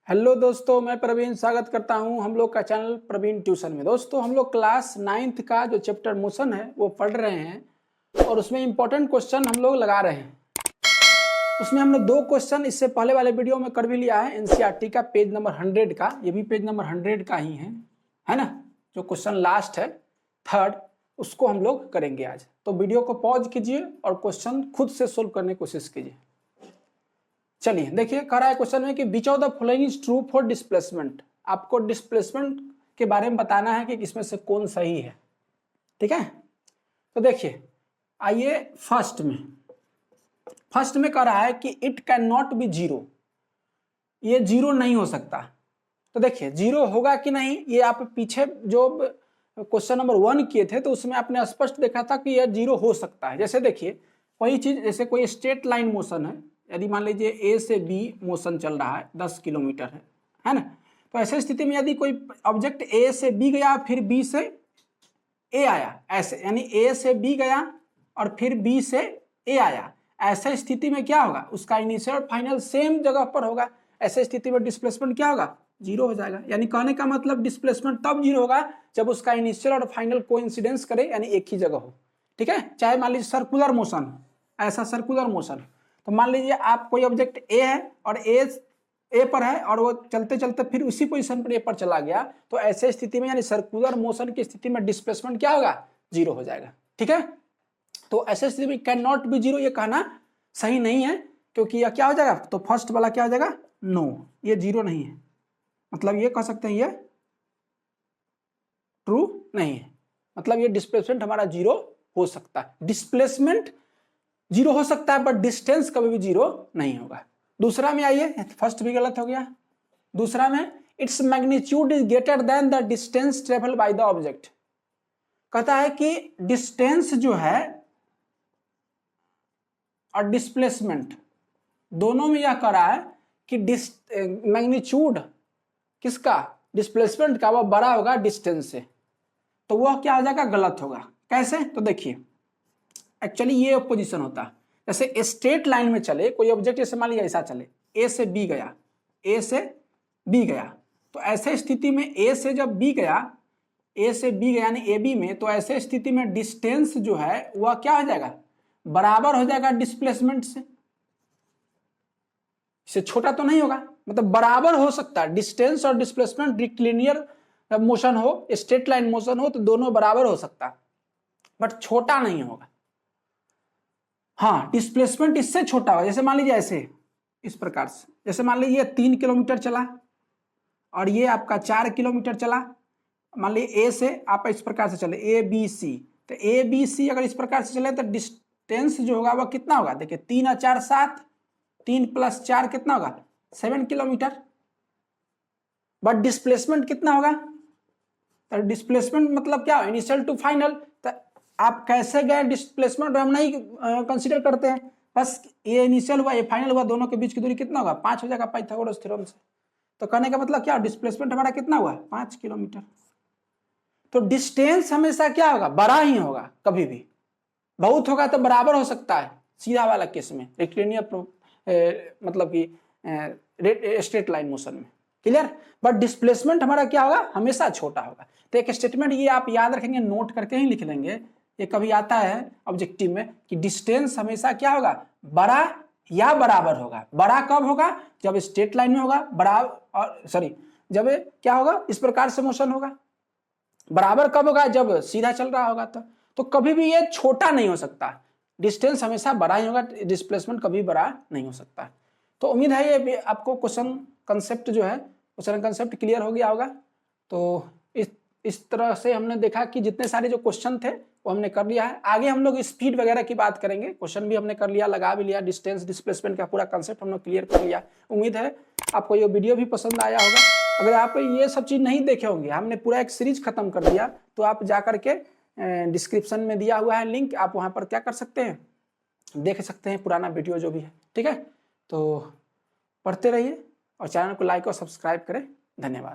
Hello दोस्तों, मैं प्रवीण स्वागत करता हूं हम लोग का चैनल प्रवीण ट्यूशन में। दोस्तों, हम लोग क्लास 9th का जो चैप्टर मोशन है वो पढ़ रहे हैं और उसमें इंपॉर्टेंट क्वेश्चन हम लोग लगा रहे हैं। उसमें हमने 2 क्वेश्चन इससे पहले वाले वीडियो में कर भी लिया है। एनसीईआरटी का पेज नंबर 100 का, ये भी पेज नंबर 100 का ही है ना। जो क्वेश्चन लास्ट है 3rd, उसको हम लोग करेंगे आज। तो वीडियो को पॉज कीजिए और क्वेश्चन खुद से सोल्व करने की कोशिश कीजिए। चलिए देखिए, कह रहा है क्वेश्चन में कि which of the following is true for displacement. आपको डिस्प्लेसमेंट के बारे में बताना है कि इसमें से कौन सही है। ठीक है, तो देखिए आइए फर्स्ट में कह रहा है कि it can not be zero, ये जीरो नहीं हो सकता। तो देखिए जीरो होगा कि नहीं, ये आप पीछे जो क्वेश्चन नंबर 1 किए थे तो उसमें आपने स्पष्ट देखा था कि यह जीरो हो सकता है। जैसे देखिए कोई चीज, जैसे कोई स्ट्रेट लाइन मोशन है, यदि मान लीजिए ए से बी मोशन चल रहा है 10 किलोमीटर है ना। तो ऐसे स्थिति में यदि कोई ऑब्जेक्ट ए से बी गया फिर बी से ए आया, ऐसे यानी ए से बी गया और फिर बी से ए आया, ऐसे स्थिति में क्या होगा, उसका इनिशियल और फाइनल सेम जगह पर होगा। ऐसे स्थिति में डिस्प्लेसमेंट क्या होगा, जीरो हो जाएगा। यानी कहने का मतलब डिस्प्लेसमेंट तब जीरो होगा जब उसका इनिशियल और फाइनल कोइंसिडेंस करे, यानी एक ही जगह हो। ठीक है, चाहे मान लीजिए सर्कुलर मोशन, ऐसा सर्कुलर मोशन, तो मान लीजिए आप कोई ऑब्जेक्ट ए है और ए पर है और वो चलते चलते फिर उसी पोजीशन पर ए पर चला गया, तो ऐसे स्थिति में यानी सर्कुलर मोशन की स्थिति में डिस्प्लेसमेंट क्या होगा, जीरो हो जाएगा। ठीक है, तो ऐसे स्थिति में कैन नॉट बी जीरो, ये कहना सही नहीं है, क्योंकि यह क्या हो जाएगा, तो फर्स्ट वाला क्या हो जाएगा, नो, ये जीरो नहीं है। मतलब ये कह सकते हैं ये ट्रू नहीं है, मतलब ये डिस्प्लेसमेंट हमारा जीरो हो सकता है। डिस्प्लेसमेंट जीरो हो सकता है बट डिस्टेंस कभी भी जीरो नहीं होगा। दूसरा में आइए, फर्स्ट भी गलत हो गया। दूसरा में its magnitude is greater than the distance travel by the object. कहता है कि डिस्टेंस जो है और डिस्प्लेसमेंट दोनों में यह कह रहा है कि मैग्नीट्यूड किसका, डिस्प्लेसमेंट का, वह बड़ा होगा डिस्टेंस से, तो वह क्या हो जाएगा, गलत होगा। कैसे, तो देखिए एक्चुअली ये पोजीशन होता है, जैसे स्ट्रेट लाइन में चले कोई ऑब्जेक्ट, जैसे मान लीजिए ऐसा चले, ए से बी गया, ए से बी गया, तो ऐसे स्थिति में ए से जब बी गया, ए से बी गया यानी ए बी में, तो ऐसे स्थिति में डिस्टेंस जो है वह क्या हो जाएगा, बराबर हो जाएगा डिस्प्लेसमेंट से। इससे छोटा तो नहीं होगा, मतलब बराबर हो सकता है। डिस्टेंस और डिस्प्लेसमेंट रिक्लिनियर मोशन हो, स्ट्रेट लाइन मोशन हो, तो दोनों बराबर हो सकता है बट छोटा नहीं होगा। हाँ, डिस्प्लेसमेंट इससे छोटा होगा। जैसे मान लीजिए ऐसे, इस प्रकार से, जैसे मान लीजिए 3 किलोमीटर चला और ये आपका 4 किलोमीटर चला। मान लीजिए ए से आप इस प्रकार से चले, ए बी सी, तो ए बी सी अगर इस प्रकार से चले तो डिस्टेंस जो होगा वह कितना होगा, देखिए 3 और 4 7, 3 + 4 कितना होगा, 7 किलोमीटर। बट डिस्प्लेसमेंट कितना होगा, तो डिस्प्लेसमेंट मतलब क्या, इनिशियल टू फाइनल। तो आप कैसे गए डिस्प्लेसमेंट हम नहीं कंसीडर करते हैं, बस ये इनिशियल हुआ ये फाइनल हुआ, दोनों के बीच की दूरी कितना होगा, 5 हो जाएगा पाइथागोरस थ्योरम से। तो कहने का मतलब क्या, डिस्प्लेसमेंट हमारा कितना हुआ, 5 किलोमीटर। तो डिस्टेंस हमेशा क्या होगा, बड़ा ही होगा, कभी भी बहुत होगा तो बराबर हो सकता है सीधा वाला केस में, रेक्टिलिनियर मतलब कि स्ट्रेट लाइन मोशन में। क्लियर, बट डिस्प्लेसमेंट हमारा क्या होगा, हमेशा छोटा होगा। तो एक स्टेटमेंट ये आप याद रखेंगे, नोट करके ही लिख लेंगे, ये कभी आता है ऑब्जेक्टिव में कि डिस्टेंस हमेशा क्या होगा, बड़ा या बराबर होगा। बड़ा कब होगा, जब स्ट्रेट लाइन में होगा, जब क्या होगा, इस प्रकार से मोशन होगा। बराबर कब होगा, जब सीधा चल रहा होगा। तो कभी भी ये छोटा नहीं हो सकता, डिस्टेंस हमेशा बड़ा ही होगा, डिस्प्लेसमेंट कभी बड़ा नहीं हो सकता। तो उम्मीद है ये आपको क्वेश्चन कंसेप्ट जो है, क्वेश्चन कंसेप्ट क्लियर हो गया होगा। तो इस तरह से हमने देखा कि जितने सारे जो क्वेश्चन थे वो हमने कर लिया है। आगे हम लोग स्पीड वगैरह की बात करेंगे। क्वेश्चन भी हमने कर लिया, लगा भी लिया, डिस्टेंस डिस्प्लेसमेंट का पूरा कंसेप्ट हम लोग क्लियर कर लिया। उम्मीद है आपको ये वीडियो भी पसंद आया होगा। अगर आप ये सब चीज नहीं देखे होंगे, हमने पूरा एक सीरीज खत्म कर दिया, तो आप जा करके डिस्क्रिप्शन में दिया हुआ है लिंक, आप वहां पर क्या कर सकते हैं, देख सकते हैं पुराना वीडियो जो भी है। ठीक है, तो पढ़ते रहिए और चैनल को लाइक और सब्सक्राइब करें। धन्यवाद।